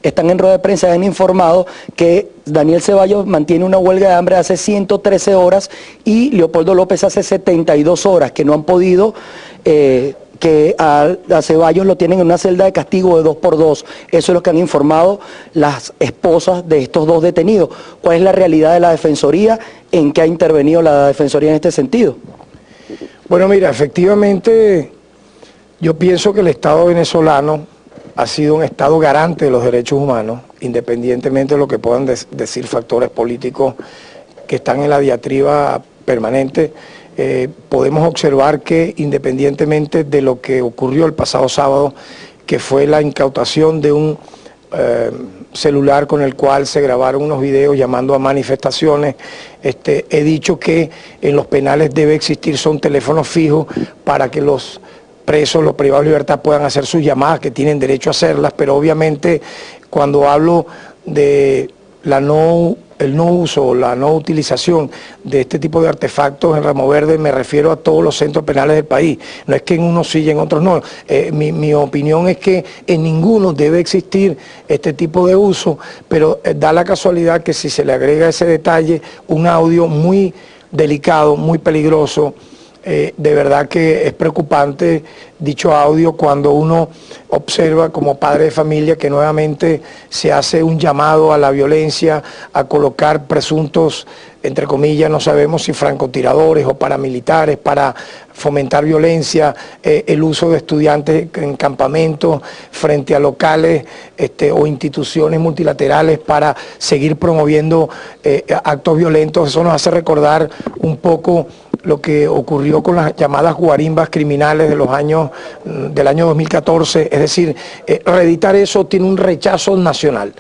están en rueda de prensa, han informado que Daniel Ceballos mantiene una huelga de hambre hace 113 horas y Leopoldo López hace 72 horas, que no han podido, que a Ceballos lo tienen en una celda de castigo de 2x2. Eso es lo que han informado las esposas de estos dos detenidos. ¿Cuál es la realidad de la Defensoría? ¿En qué ha intervenido la Defensoría en este sentido? Bueno, mira, efectivamente yo pienso que el Estado venezolano ha sido un Estado garante de los derechos humanos, independientemente de lo que puedan decir factores políticos que están en la diatriba permanente. Podemos observar que independientemente de lo que ocurrió el pasado sábado, que fue la incautación de un celular con el cual se grabaron unos videos llamando a manifestaciones, he dicho que en los penales debe existir son teléfonos fijos para que los presos, los privados de libertad puedan hacer sus llamadas, que tienen derecho a hacerlas, pero obviamente cuando hablo de el no uso o la no utilización de este tipo de artefactos en Ramo Verde, me refiero a todos los centros penales del país. No es que en unos sí y en otros no. Mi opinión es que en ninguno debe existir este tipo de uso, pero da la casualidad que si se le agrega ese detalle, un audio muy delicado, muy peligroso, de verdad que es preocupante dicho audio cuando uno observa como padre de familia que nuevamente se hace un llamado a la violencia, a colocar presuntos, entre comillas, no sabemos si francotiradores o paramilitares para fomentar violencia, el uso de estudiantes en campamentos frente a locales o instituciones multilaterales para seguir promoviendo actos violentos. Eso nos hace recordar un poco lo que ocurrió con las llamadas guarimbas criminales del año 2014, es decir, reeditar eso tiene un rechazo nacional.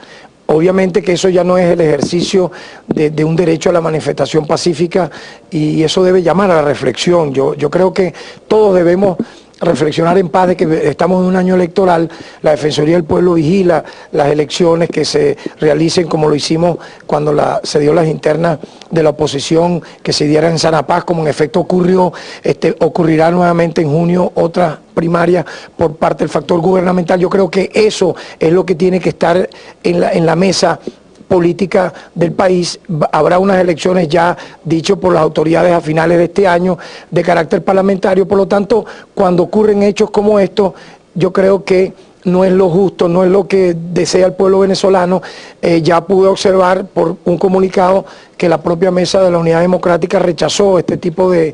Obviamente que eso ya no es el ejercicio de un derecho a la manifestación pacífica y eso debe llamar a la reflexión. Yo creo que todos debemos reflexionar en paz de que estamos en un año electoral. La Defensoría del Pueblo vigila las elecciones que se realicen como lo hicimos cuando se dio las internas de la oposición, que se dieran en Sana Paz, como en efecto ocurrió. Ocurrirá nuevamente en junio otra primaria por parte del factor gubernamental. Yo creo que eso es lo que tiene que estar en la mesa política del país. Habrá unas elecciones ya dicho por las autoridades a finales de este año de carácter parlamentario, por lo tanto, cuando ocurren hechos como estos, yo creo que no es lo justo, no es lo que desea el pueblo venezolano. Ya pude observar por un comunicado que la propia Mesa de la Unidad Democrática rechazó este tipo de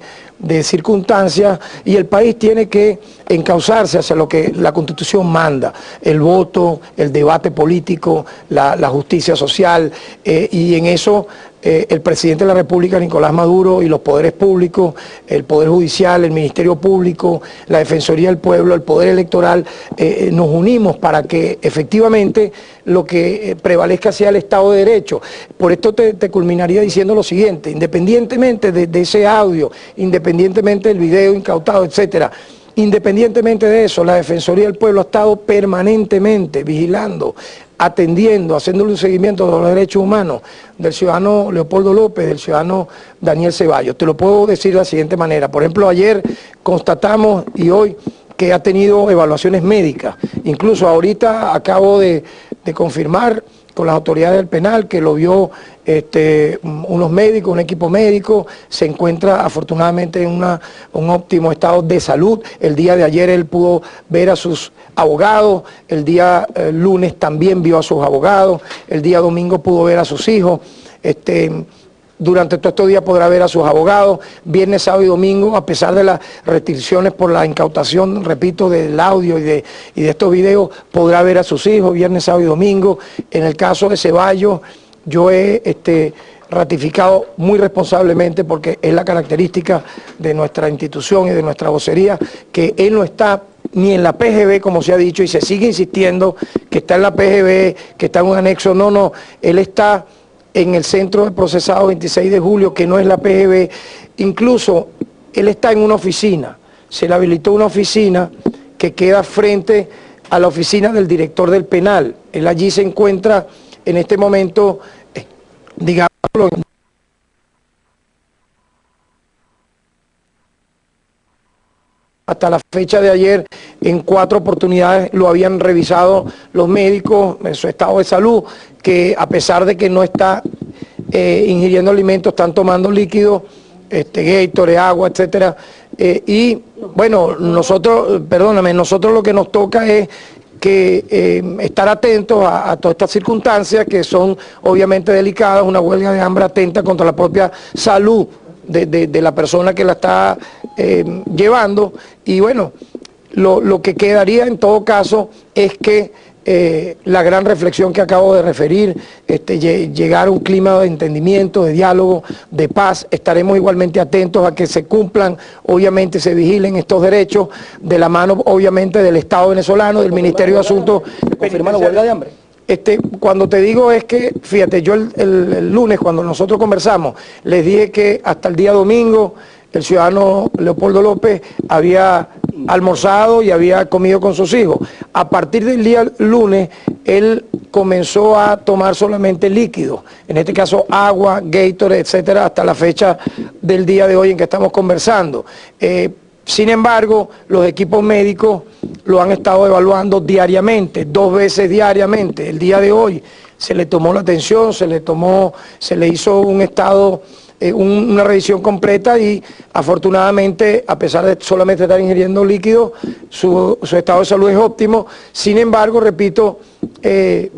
circunstancias y el país tiene que encauzarse hacia lo que la Constitución manda, el voto, el debate político, la justicia social, y en eso el presidente de la República, Nicolás Maduro, y los poderes públicos, el Poder Judicial, el Ministerio Público, la Defensoría del Pueblo, el Poder Electoral, nos unimos para que efectivamente lo que prevalezca sea el Estado de Derecho. Por esto te culminaría diciendo lo siguiente: independientemente de ese audio, independientemente del video incautado, etcétera, independientemente de eso, la Defensoría del Pueblo ha estado permanentemente vigilando, atendiendo, haciéndole un seguimiento de los derechos humanos del ciudadano Leopoldo López, del ciudadano Daniel Ceballos. Te lo puedo decir de la siguiente manera. Por ejemplo, ayer constatamos y hoy que ha tenido evaluaciones médicas. Incluso ahorita acabo de confirmar con las autoridades del penal que lo vio unos médicos, un equipo médico, se encuentra afortunadamente en un óptimo estado de salud. El día de ayer él pudo ver a sus abogados, el día lunes también vio a sus abogados, el día domingo pudo ver a sus hijos, durante todos estos días podrá ver a sus abogados, viernes, sábado y domingo, a pesar de las restricciones por la incautación, repito, del audio y de estos videos, podrá ver a sus hijos viernes, sábado y domingo. En el caso de Ceballos, yo he ratificado muy responsablemente, porque es la característica de nuestra institución y de nuestra vocería, que él no está ni en la PGB, como se ha dicho, y se sigue insistiendo que está en la PGB, que está en un anexo. No, él está en el Centro de Procesado 26 de Julio, que no es la PGB. Incluso él está en una oficina, se le habilitó una oficina que queda frente a la oficina del director del penal. Él allí se encuentra en este momento, digamos, Hasta la fecha de ayer, en 4 oportunidades lo habían revisado los médicos en su estado de salud, que a pesar de que no está ingiriendo alimentos, están tomando líquidos, Gatorade, agua, etcétera. Y bueno, nosotros lo que nos toca es que estar atentos a todas estas circunstancias que son obviamente delicadas. Una huelga de hambre atenta contra la propia salud de la persona que la está llevando, y bueno, lo que quedaría en todo caso es que la gran reflexión que acabo de referir, llegar a un clima de entendimiento, de diálogo, de paz. Estaremos igualmente atentos a que se cumplan, obviamente se vigilen estos derechos, de la mano obviamente del Estado venezolano, del Ministerio de Asuntos. ¿Confirma la huelga de hambre? Cuando te digo es que, fíjate, yo el lunes cuando nosotros conversamos, les dije que hasta el día domingo el ciudadano Leopoldo López había almorzado y había comido con sus hijos. A partir del día lunes, él comenzó a tomar solamente líquidos, en este caso agua, Gatorade, etcétera, hasta la fecha del día de hoy en que estamos conversando. Sin embargo, los equipos médicos lo han estado evaluando diariamente, 2 veces diariamente. El día de hoy se le tomó la atención, se le hizo un estado, una revisión completa, y afortunadamente, a pesar de solamente estar ingiriendo líquidos, su estado de salud es óptimo. Sin embargo, repito,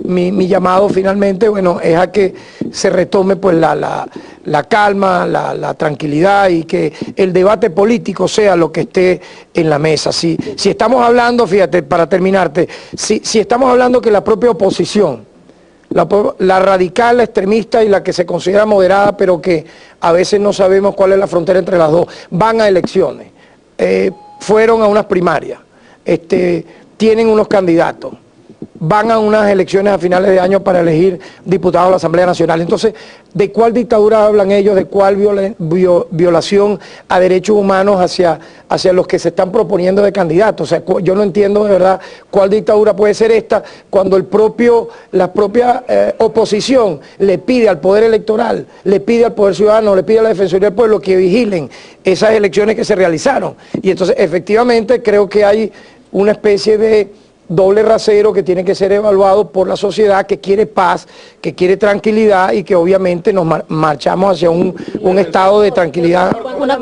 mi llamado finalmente, bueno, es a que se retome pues la calma, la tranquilidad, y que el debate político sea lo que esté en la mesa. Si estamos hablando, fíjate, para terminarte, si estamos hablando que la propia oposición, la radical, la extremista y la que se considera moderada, pero que a veces no sabemos cuál es la frontera entre las dos, van a elecciones, fueron a unas primarias, tienen unos candidatos, van a unas elecciones a finales de año para elegir diputados a la Asamblea Nacional. Entonces, ¿de cuál dictadura hablan ellos? ¿De cuál violación a derechos humanos hacia los que se están proponiendo de candidatos? O sea, yo no entiendo de verdad cuál dictadura puede ser esta, cuando la propia oposición le pide al Poder Electoral, le pide al Poder Ciudadano, le pide a la Defensoría del Pueblo que vigilen esas elecciones que se realizaron. Y entonces, efectivamente, creo que hay una especie de doble rasero que tiene que ser evaluado por la sociedad, que quiere paz, que quiere tranquilidad, y que obviamente nos marchamos hacia un estado de tranquilidad.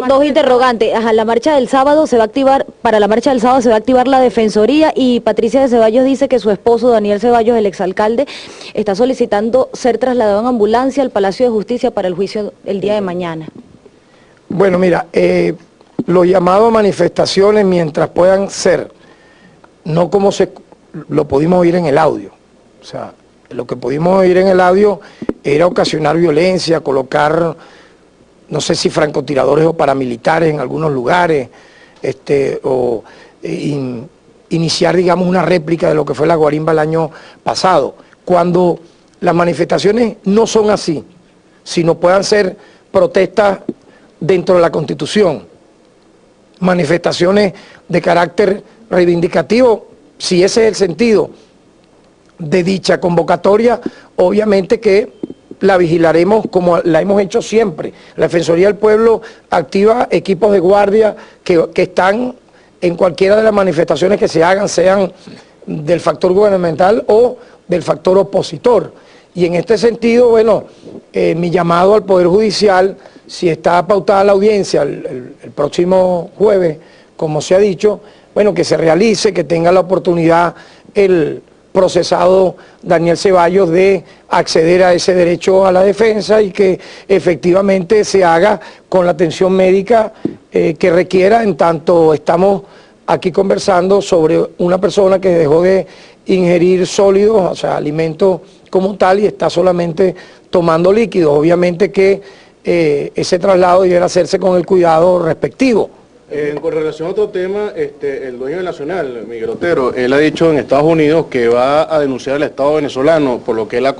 Dos interrogantes. La marcha del sábado se va a activar, para la marcha del sábado se va a activar la Defensoría, y Patricia de Ceballos dice que su esposo Daniel Ceballos, el exalcalde, está solicitando ser trasladado en ambulancia al Palacio de Justicia para el juicio el día de mañana. Bueno, mira, los llamados a manifestaciones, mientras puedan ser, no como lo pudimos oír en el audio. O sea, lo que pudimos oír en el audio era ocasionar violencia, colocar, no sé si francotiradores o paramilitares en algunos lugares, iniciar, digamos, una réplica de lo que fue la guarimba el año pasado. Cuando las manifestaciones no son así, sino puedan ser protestas dentro de la Constitución, manifestaciones de carácter reivindicativo, si ese es el sentido de dicha convocatoria, obviamente que la vigilaremos como la hemos hecho siempre. La Defensoría del Pueblo activa equipos de guardia que están en cualquiera de las manifestaciones que se hagan, sean del factor gubernamental o del factor opositor. Y en este sentido, bueno, mi llamado al Poder Judicial, si está pautada la audiencia el próximo jueves, como se ha dicho, bueno, que se realice, que tenga la oportunidad el procesado Daniel Ceballos de acceder a ese derecho a la defensa, y que efectivamente se haga con la atención médica que requiera, en tanto estamos aquí conversando sobre una persona que dejó de ingerir sólidos, o sea, alimentos como tal, y está solamente tomando líquidos. Obviamente que ese traslado debiera hacerse con el cuidado respectivo. Con relación a otro tema, el dueño del Nacional, Miguel Otero, él ha dicho en Estados Unidos que va a denunciar al Estado venezolano por lo que él ha